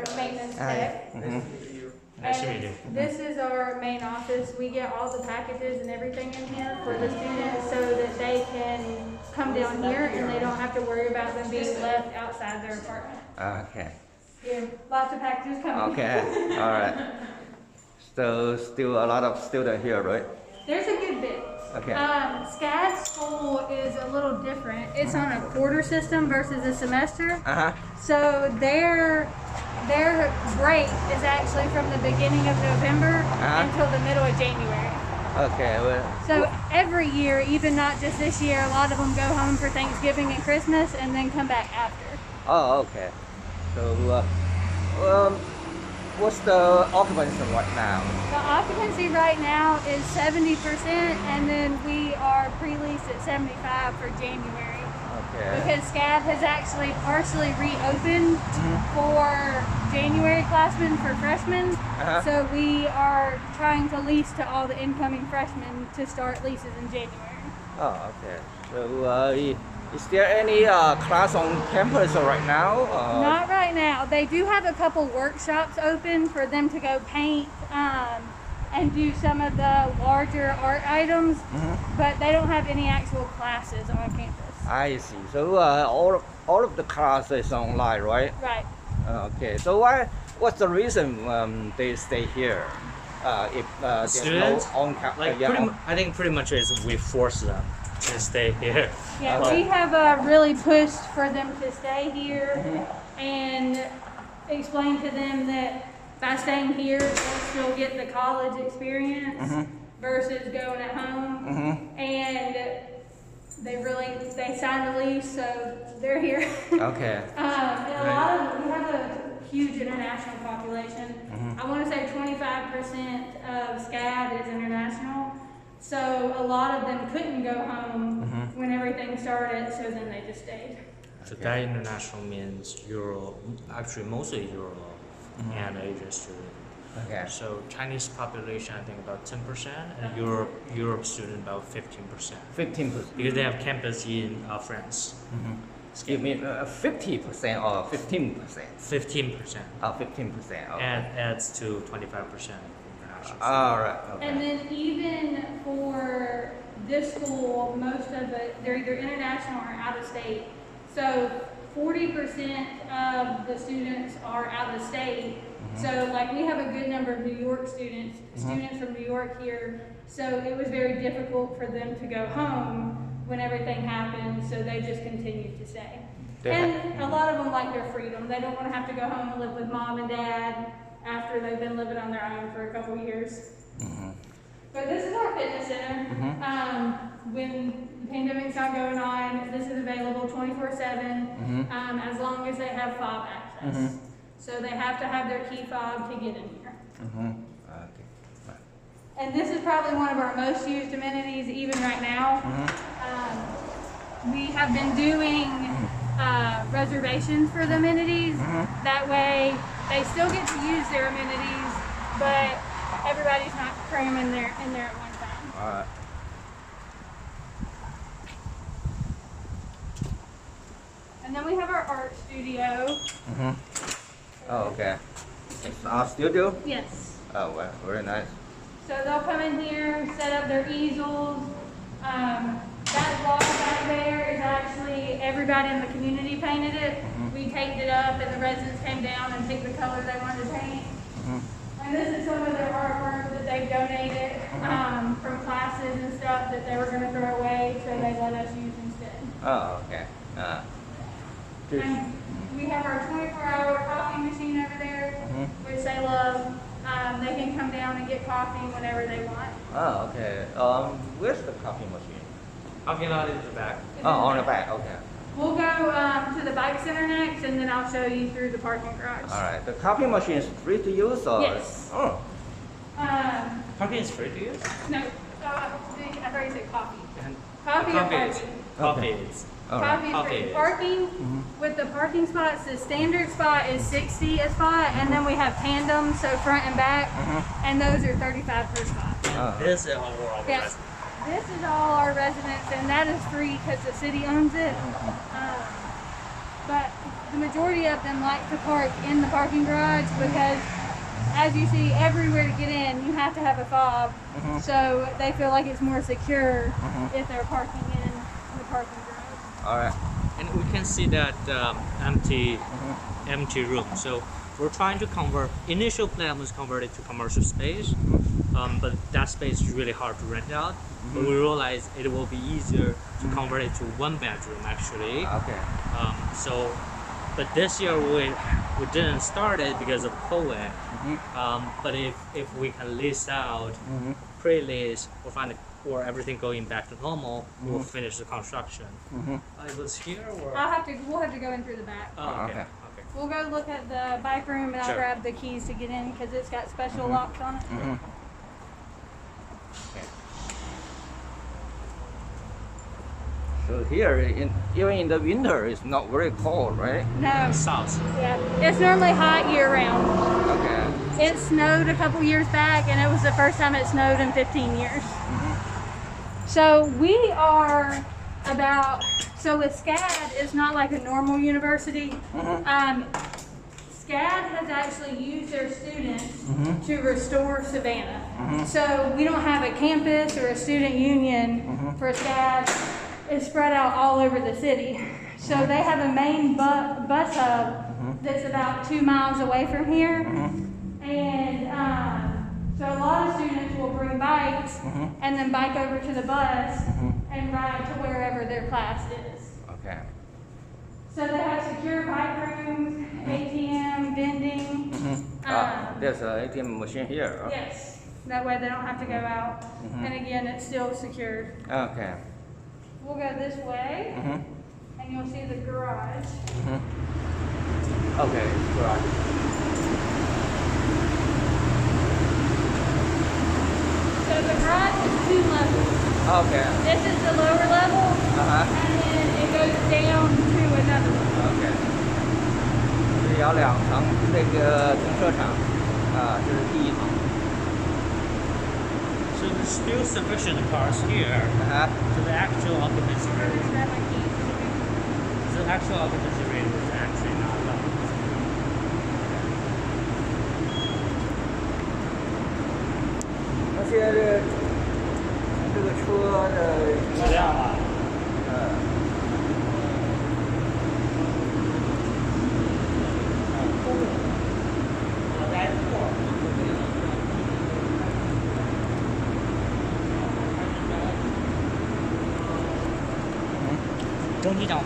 our maintenance tech. Nice to meet you. This is our main office. We get all the packages and everything in here for the students so that they can come down here and they don't have to worry about them being left outside their apartment. Okay. Here, lots of packages coming. Okay. All right. So still a lot of students here, right? There's a good bit. Okay. SCAD school is a little different. It's on a quarter system versus a semester. So their break is actually from the beginning of November until the middle of January. Okay. Well. So every year, even not just this year, a lot of them go home for Thanksgiving and Christmas and then come back after. Oh, okay. So, what's the occupancy right now? The occupancy right now is 70%, and then we are pre-leased at 75 for January. Okay. Because SCAD has actually partially reopened for January classmen for freshmen. So we are trying to lease to all the incoming freshmen to start leases in January. Oh, okay. So, is there any class on campus right now? Not right now. They do have a couple workshops open for them to go paint and do some of the larger art items, but they don't have any actual classes on campus. I see. So all of the classes is online, right? Right. Okay. So what's the reason they stay here? If there's Students? no on campus, Like I think pretty much is we force them to stay here. Yeah, we have really pushed for them to stay here and explain to them that by staying here, they'll still get the college experience versus going at home. And they signed a lease, so they're here. Okay. And a lot of we have a huge international population. I want to say 25% of SCAD is international. So a lot of them couldn't go home when everything started, so then they just stayed. So that international means Euro, actually mostly Euro and Asian student. Okay. So Chinese population I think about 10% and Europe student about 15%. 15%. Because they have campus in France. You mean 50% or 15%? 15%. 15%. Okay. And adds to 25% international. All right. Okay. And then even for this school, most of it, they're either international or out of state. So 40% of the students are out of state. So like we have a good number of New York students from New York here. So it was very difficult for them to go home when everything happened. So they just continued to stay. And a lot of them like their freedom. They don't want to have to go home and live with mom and dad after they've been living on their own for a couple years. But this is our fitness center. When the pandemic's not going on, this is available 24/7 as long as they have fob access. So they have to have their key fob to get in here. Okay. And this is probably one of our most used amenities even right now. We have been doing reservations for the amenities. That way they still get to use their amenities, but everybody's not cramming in there at one time. All right. And then we have our art studio. Oh, okay. It's our studio? Yes. Oh, well, very nice. So they'll come in here, set up their easels. That wall back there is actually everybody in the community painted it. We taped it up and the residents came down and picked the color they wanted to paint. And this is some of their artwork that they donated from classes and stuff that they were going to throw away, so they let us use instead. Oh, okay. And we have our 24-hour coffee machine over there, which they love. They can come down and get coffee whenever they want. Oh, okay. Where's the coffee machine? Coffee lot is the back. Oh, on the back. Okay. We'll go to the bike center next, and then I'll show you through the parking garage. All right. The coffee machine is free to use, or? Yes. Oh. Coffee is free to use? No, I thought you said coffee. And Coffee or parking? Coffee is. All right. Coffee is Coffee free. is. Parking, with the parking spots, the standard spot is 60 a spot, and then we have tandem, so front and back, and those are 35 per spot. This is overall. Yes. This is all our residents, and that is free because the city owns it. But the majority of them like to park in the parking garage because, as you see, everywhere to get in, you have to have a fob. So they feel like it's more secure if they're parking in the parking garage. All right. And we can see that empty room. So we're trying to convert. Initial plan was converted to commercial space, but that space is really hard to rent out. But we realized it will be easier to convert it to one bedroom actually. Okay. But this year we didn't start it because of COVID. But if we can lease out, pre-lease, or everything going back to normal, we'll finish the construction. It was here or? We'll have to go in through the back. Oh, okay. We'll go look at the bike room and I'll Sure. grab the keys to get in because it's got special locks on it. Okay. So here, even in the winter, it's not very cold, right? No. South. Yeah. It's normally hot year round. Okay. It snowed a couple years back and it was the first time it snowed in 15 years. So we are with SCAD, it's not like a normal university. SCAD has actually used their students to restore Savannah. So we don't have a campus or a student union for SCAD. It's spread out all over the city. So they have a main bus hub that's about 2 miles away from here. And so a lot of students will bring bikes and then bike over to the bus and ride to wherever their class is. Okay. So they have secure bike rooms, ATM, vending. There's an ATM machine here. Yes, that way they don't have to go out. And again, it's still secured. Okay. We'll go this way, and you'll see the garage. Okay, garage. So the garage is 2 levels. Okay. This is the lower level, Uh-huh. and then it goes down to another level. Okay. 是有2层这个停车场，这是第1层。 So there's still sufficient cars here. So the actual occupancy Or rate. just grab my keys. The actual occupancy rate is actually not low. 那现在这个车的质量啊。整体讲